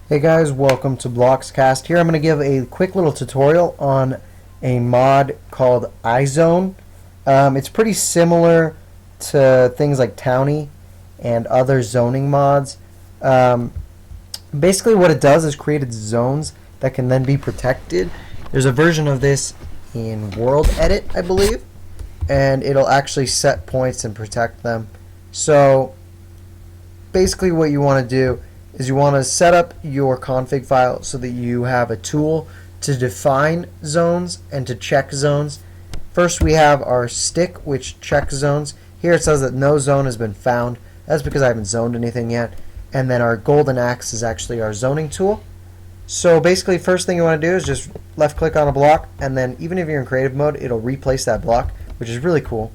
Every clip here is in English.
Hey guys, welcome to BlockzCast. Here I'm going to give a quick little tutorial on a mod called IZone. It's pretty similar to things like Townie and other zoning mods. Basically what it does is created zones that can then be protected. There's a version of this in World Edit, I believe, and it'll actually set points and protect them. So basically what you want to do is you want to set up your config file so that you have a tool to define zones and to check zones. First we have our stick, which checks zones. Here it says that no zone has been found. That's because I haven't zoned anything yet. And then our golden axe is actually our zoning tool. So basically first thing you want to do is just left click on a block, and then even if you're in creative mode it'll replace that block, which is really cool.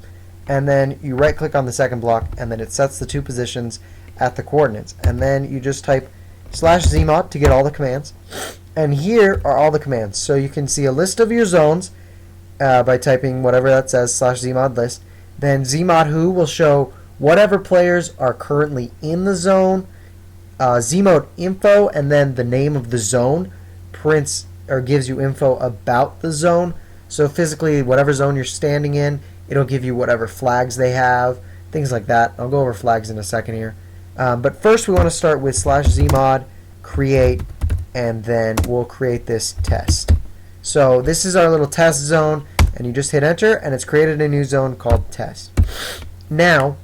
And then you right click on the second block, and then it sets the two positions at the coordinates, and then you just type /zmod to get all the commands, and here are all the commands. So you can see a list of your zones by typing whatever that says /zmod list. Then zmod will show whatever players are currently in the zone. Zmod info, and then the name of the zone prints or gives you info about the zone. So physically whatever zone you're standing in, it'll give you whatever flags they have, things like that. I'll go over flags in a second here. But first we want to start with /zmod create, and then we'll create this test. So this is our little test zone, and you just hit enter and it's created a new zone called test. Now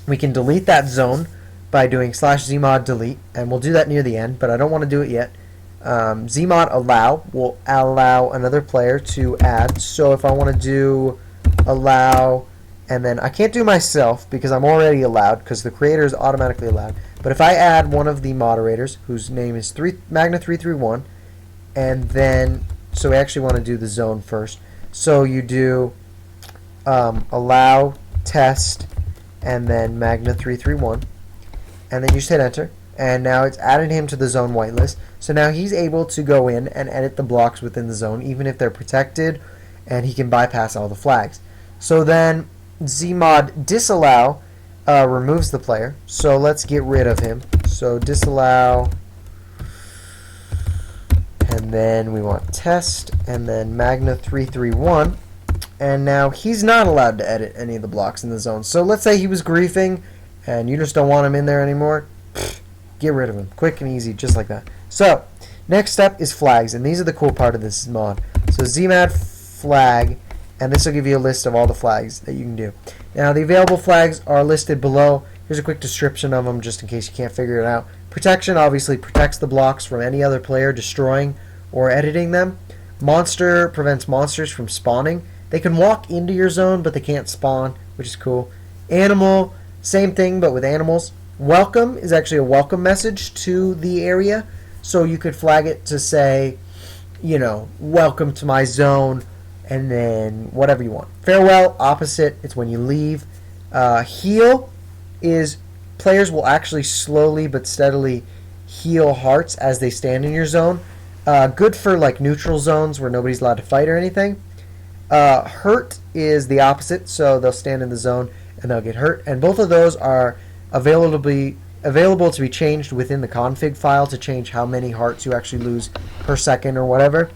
we can delete that zone by doing /zmod delete, and we'll do that near the end, but I don't want to do it yet. Zmod allow will allow another player to add. So if I want to do allow, and then I can't do myself because I'm already allowed because the creator is automatically allowed. But if I add one of the moderators whose name is Magna331, and then so we actually want to do the zone first. So you do allow test and then Magna331, and then you just hit enter, and now it's added him to the zone whitelist. So now he's able to go in and edit the blocks within the zone even if they're protected, and he can bypass all the flags. So then Zmod disallow removes the player, so let's get rid of him. So disallow, and then we want test, and then Magna331, and now he's not allowed to edit any of the blocks in the zone. So let's say he was griefing and you just don't want him in there anymore. Get rid of him, quick and easy, just like that. So next step is flags, and these are the cool part of this mod. So Zmod flag, and this will give you a list of all the flags that you can do. Now the available flags are listed below. Here's a quick description of them just in case you can't figure it out. Protection obviously protects the blocks from any other player destroying or editing them. Monster prevents monsters from spawning. They can walk into your zone, but they can't spawn, which is cool. Animal, same thing but with animals. Welcome is actually a welcome message to the area, so you could flag it to say, you know, welcome to my zone, and then whatever you want. Farewell, opposite, it's when you leave. Heal is players will actually slowly but steadily heal hearts as they stand in your zone. Good for like neutral zones where nobody's allowed to fight or anything. Hurt is the opposite, so they'll stand in the zone and they'll get hurt. And both of those are available to be changed within the config file to change how many hearts you actually lose per second or whatever.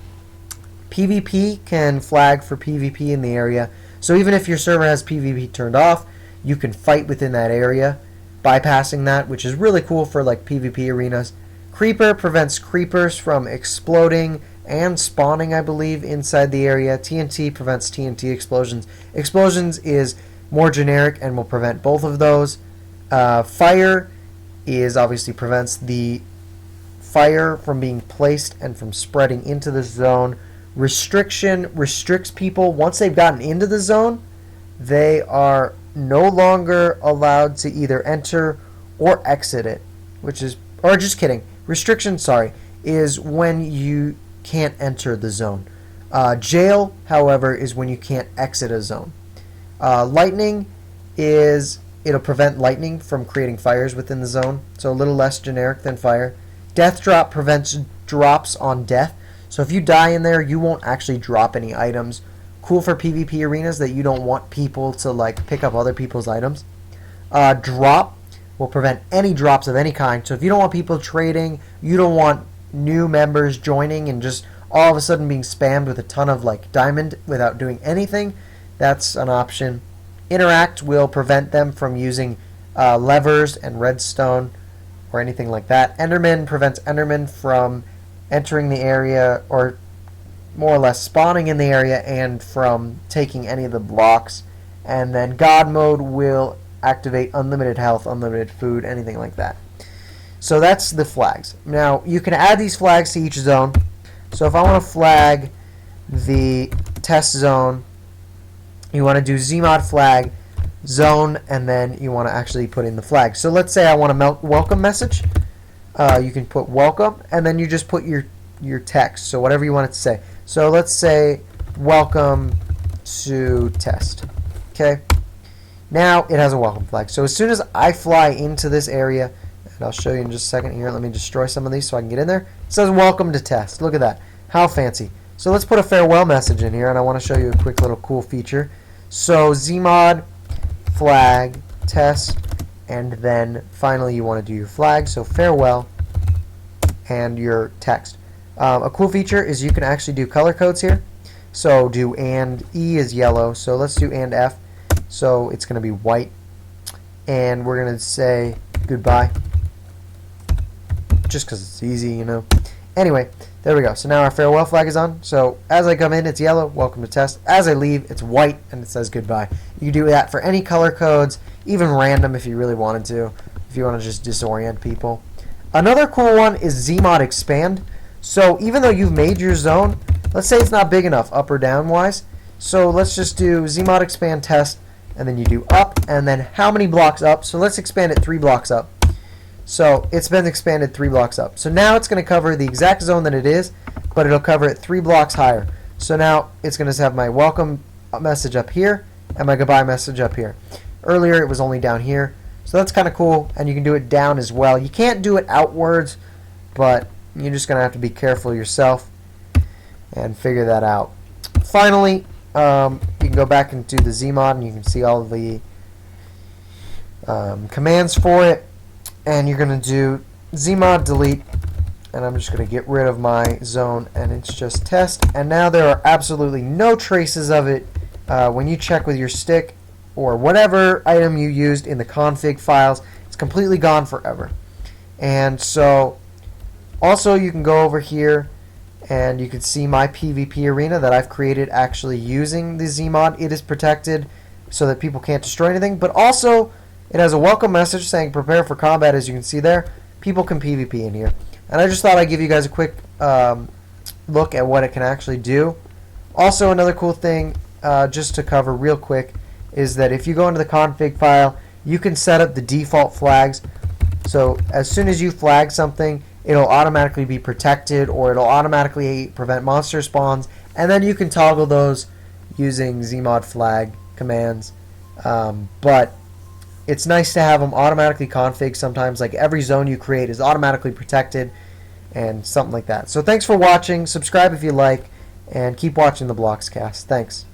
PvP can flag for PvP in the area. So even if your server has PvP turned off, you can fight within that area, bypassing that, which is really cool for like PvP arenas. Creeper prevents creepers from exploding and spawning, I believe, inside the area. TNT prevents TNT explosions. Explosions is more generic and will prevent both of those. Fire is obviously prevents the fire from being placed and from spreading into the zone. Restriction restricts people. Once they've gotten into the zone, they are no longer allowed to either enter or exit it, which is, or just kidding. Restriction, sorry, is when you can't enter the zone. Jail, however, is when you can't exit a zone. Lightning is, it'll prevent lightning from creating fires within the zone, so a little less generic than fire. Death drop prevents drops on death. So if you die in there, you won't actually drop any items. Cool for PvP arenas that you don't want people to like pick up other people's items. Drop will prevent any drops of any kind. So if you don't want people trading, you don't want new members joining and just all of a sudden being spammed with a ton of like diamond without doing anything, that's an option. Interact will prevent them from using levers and redstone or anything like that. Enderman prevents Enderman from entering the area, or more or less spawning in the area, and from taking any of the blocks. And then God mode will activate unlimited health, unlimited food, anything like that. So that's the flags. Now you can add these flags to each zone. So if I want to flag the test zone, you want to do Zmod flag zone, and then you want to actually put in the flag. So let's say I want a welcome message. You can put welcome, and then you just put your text, so whatever you want it to say. So let's say welcome to test. Okay, now it has a welcome flag. So as soon as I fly into this area, and I'll show you in just a second here, let me destroy some of these so I can get in there. It says welcome to test. Look at that, how fancy. So let's put a farewell message in here, and I want to show you a quick little cool feature. So Zmod flag test, and then finally you want to do your flag, so farewell and your text. A cool feature is you can actually do color codes here. So do and E is yellow, so let's do and F, so it's going to be white, and we're going to say goodbye just because it's easy, you know. Anyway, there we go. So now our farewell flag is on. So as I come in, it's yellow, welcome to test. As I leave, it's white, and it says goodbye. You can do that for any color codes, even random if you really wanted to, if you want to just disorient people. Another cool one is Zmod expand. So even though you've made your zone, let's say it's not big enough up or down wise. So let's just do Zmod expand test, and then you do up, and then how many blocks up. So let's expand it 3 blocks up. So it's been expanded 3 blocks up. So now it's going to cover the exact zone that it is, but it'll cover it 3 blocks higher. So now it's going to have my welcome message up here and my goodbye message up here. Earlier it was only down here. So that's kind of cool, and you can do it down as well. You can't do it outwards, but you're just going to have to be careful yourself and figure that out. Finally, you can go back into the Zmod, and you can see all of the commands for it. And you're going to do Zmod delete, and I'm just going to get rid of my zone, and it's just test. And now there are absolutely no traces of it when you check with your stick or whatever item you used in the config files. It's completely gone forever. And so also you can go over here and you can see my PvP arena that I've created actually using the Zmod. It is protected so that people can't destroy anything, but also it has a welcome message saying prepare for combat. As you can see there, people can PvP in here. And I just thought I'd give you guys a quick look at what it can actually do. Also, another cool thing, just to cover real quick, is that if you go into the config file, you can set up the default flags. So as soon as you flag something, it'll automatically be protected, or it'll automatically prevent monster spawns. And then you can toggle those using Zmod flag commands. But it's nice to have them automatically config sometimes, like every zone you create is automatically protected and something like that. So thanks for watching. Subscribe if you like, and keep watching the BlockzCast. Thanks.